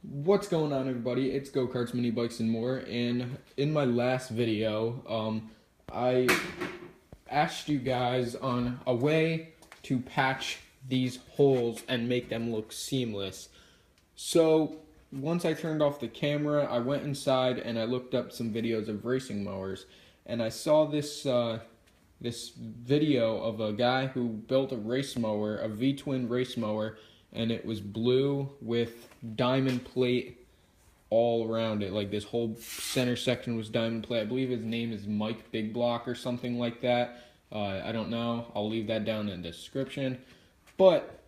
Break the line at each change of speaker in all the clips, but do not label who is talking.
What's going on, everybody? It's Go-Karts, Mini Bikes, and more. And in my last video, I asked you guys on a way to patch these holes and make them look seamless. So once I turned off the camera, I went inside and I looked up some videos of racing mowers, and I saw this video of a guy who built a race mower, a V-twin race mower, and it was blue with diamond plate all around it. Like, this whole center section was diamond plate. I believe his name is Mike Big Block or something like that. I don't know. I'll leave that down in the description. But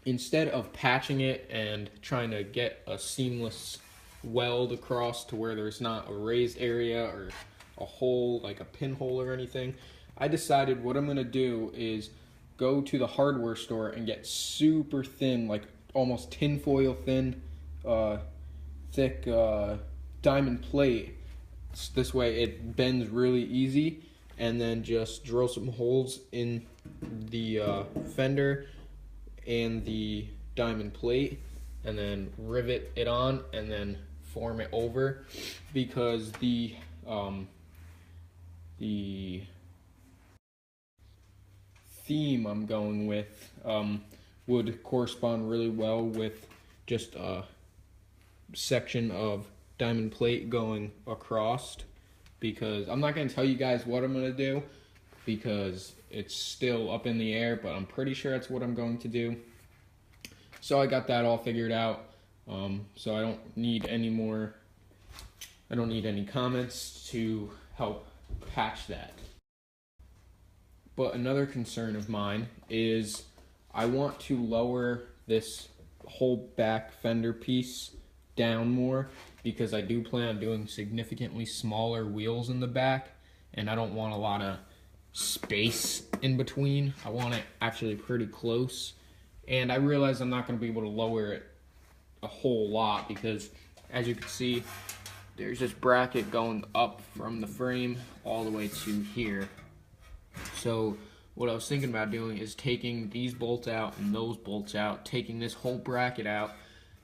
instead of patching it and trying to get a seamless weld across to where there's not a raised area or a hole, like a pinhole or anything, I decided what I'm going to do is go to the hardware store and get super thin, like almost tinfoil thin, thick diamond plate. This way it bends really easy, and then just drill some holes in the fender and the diamond plate, and then rivet it on, and then form it over, because the theme I'm going with would correspond really well with just a section of diamond plate going across, because I'm not going to tell you guys what I'm going to do because it's still up in the air, but I'm pretty sure that's what I'm going to do. So I got that all figured out, so I don't need any comments to help patch that. But another concern of mine is I want to lower this whole back fender piece down more, because I do plan on doing significantly smaller wheels in the back, and I don't want a lot of space in between. I want it actually pretty close, and I realize I'm not going to be able to lower it a whole lot, because as you can see, there's this bracket going up from the frame all the way to here. So what I was thinking about doing is taking these bolts out and those bolts out, taking this whole bracket out,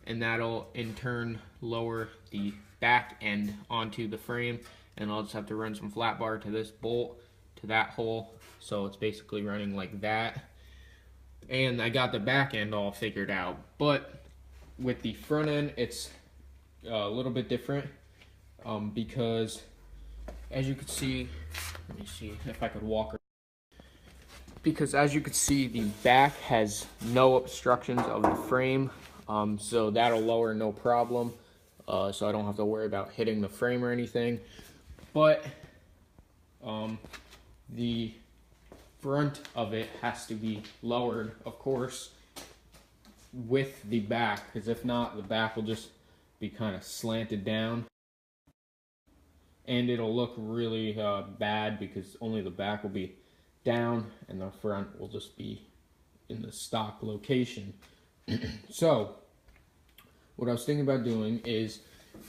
and that'll in turn lower the back end onto the frame, and I'll just have to run some flat bar to this bolt to that hole, so it's basically running like that. And I got the back end all figured out, but with the front end it's a little bit different, because as you can see, let me see if I could walk. Because as you can see, the back has no obstructions of the frame, so that'll lower no problem, so I don't have to worry about hitting the frame or anything. But the front of it has to be lowered, of course, with the back, because if not, the back will just be kind of slanted down, and it'll look really bad, because only the back will be down and the front will just be in the stock location. So what I was thinking about doing is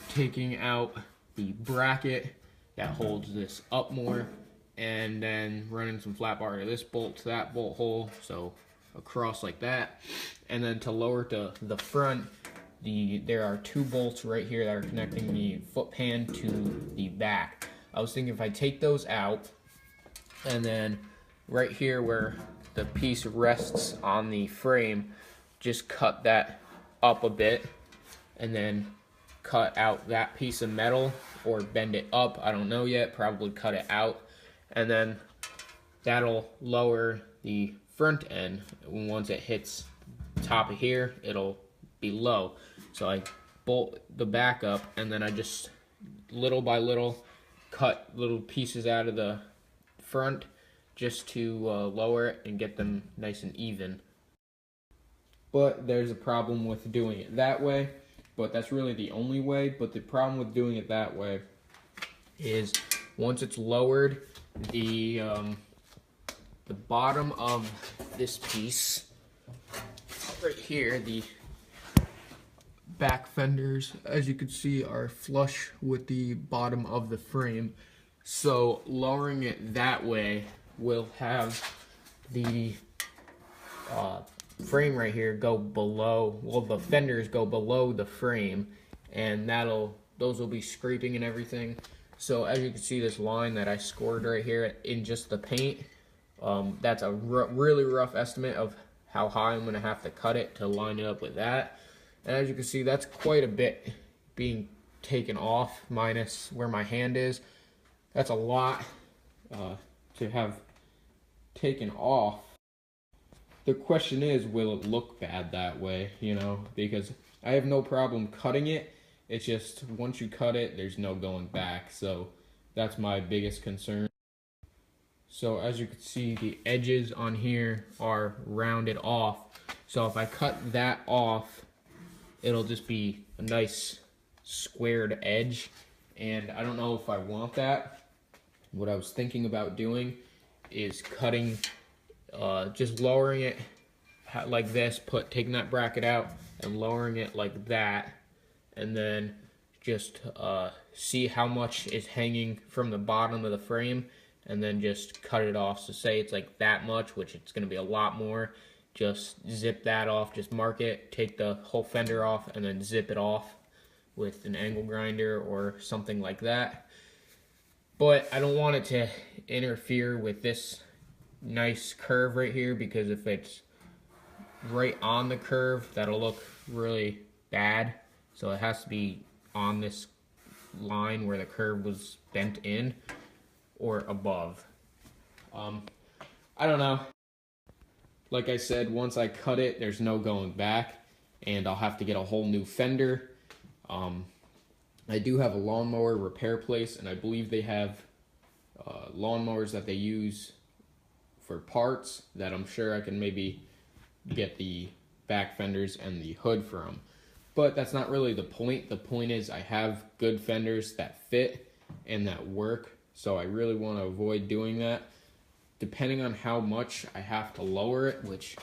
taking out the bracket that holds this up more, and then running some flat bar to this bolt to that bolt hole, so across like that. And then to lower to the front, there are two bolts right here that are connecting the foot pan to the back. I was thinking if I take those out, and then right here where the piece rests on the frame, just cut that up a bit, and then cut out that piece of metal, or bend it up, I don't know yet, probably cut it out, and then that'll lower the front end. Once it hits the top of here, it'll be low. So I bolt the back up, and then I just little by little cut little pieces out of the front just to lower it and get them nice and even. But there's a problem with doing it that way, but that's really the only way. But the problem with doing it that way is once it's lowered, the bottom of this piece right here, the back fenders, as you can see, are flush with the bottom of the frame. So lowering it that way will have the frame right here go below, well, the fenders go below the frame, and those will be scraping and everything. So as you can see, this line that I scored right here in just the paint, that's a really rough estimate of how high I'm gonna have to cut it to line it up with that. And as you can see, that's quite a bit being taken off, minus where my hand is. That's a lot to have taken off. The question is, will it look bad that way, you know? Because I have no problem cutting it. It's just once you cut it, there's no going back. So that's my biggest concern. So as you can see, the edges on here are rounded off. So if I cut that off, it'll just be a nice squared edge. And I don't know if I want that. What I was thinking about doing is cutting, just lowering it like this, taking that bracket out and lowering it like that, and then just see how much is hanging from the bottom of the frame, and then just cut it off. So say it's like that much, which it's going to be a lot more, just zip that off, just mark it, take the whole fender off, and then zip it off with an angle grinder or something like that. But I don't want it to interfere with this nice curve right here, because if it's right on the curve, that'll look really bad. So it has to be on this line where the curve was bent in, or above. I don't know. Like I said, once I cut it, there's no going back, and I'll have to get a whole new fender. I do have a lawnmower repair place, and I believe they have lawnmowers that they use for parts that I'm sure I can maybe get the back fenders and the hood from. But that's not really the point. The point is I have good fenders that fit and that work, so I really want to avoid doing that. Depending on how much I have to lower it, which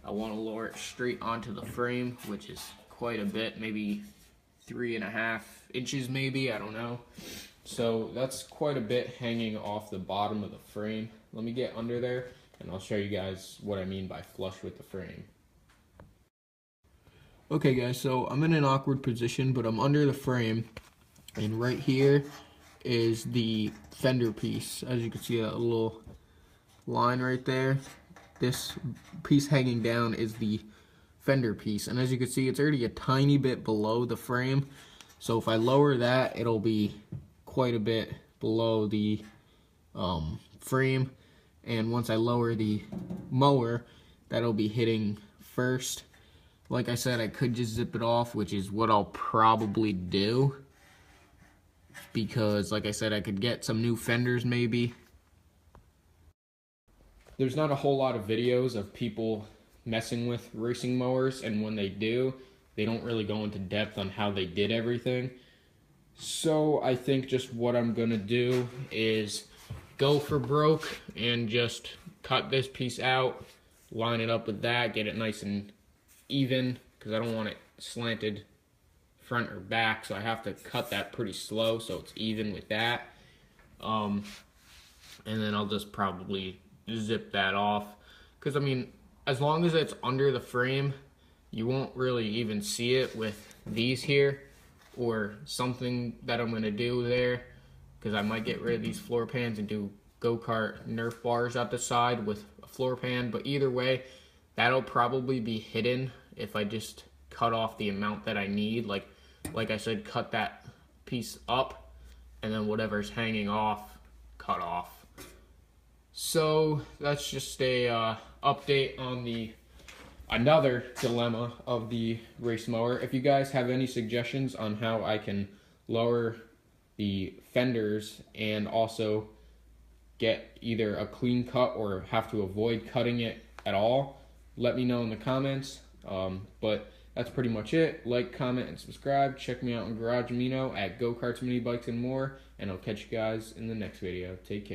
I want to lower it straight onto the frame, which is quite a bit, maybe 3.5 inches maybe, I don't know. So that's quite a bit hanging off the bottom of the frame. Let me get under there and I'll show you guys what I mean by flush with the frame. Okay guys, so I'm in an awkward position, but I'm under the frame, and right here is the fender piece. As you can see, that little line right there, this piece hanging down is the fender piece, and as you can see, it's already a tiny bit below the frame. So if I lower that, it'll be quite a bit below the frame, and once I lower the mower, that'll be hitting first. Like I said, I could just zip it off, which is what I'll probably do, because like I said, I could get some new fenders maybe. There's not a whole lot of videos of people messing with racing mowers, and when they do, they don't really go into depth on how they did everything. So I think just what I'm gonna do is go for broke and just cut this piece out, line it up with that, get it nice and even, because I don't want it slanted front or back, so I have to cut that pretty slow so it's even with that. And then I'll just probably zip that off, because I mean, as long as it's under the frame, you won't really even see it with these here or something that I'm gonna do there, because I might get rid of these floor pans and do go-kart Nerf bars out the side with a floor pan. But either way, that'll probably be hidden if I just cut off the amount that I need. Like I said, cut that piece up, and then whatever's hanging off, cut off. So that's just a update on another dilemma of the race mower. If you guys have any suggestions on how I can lower the fenders and also get either a clean cut or have to avoid cutting it at all, let me know in the comments. But that's pretty much it. Like, comment, and subscribe. Check me out on Garage Amino at Go Karts, Mini Bikes, and More, and I'll catch you guys in the next video. Take care.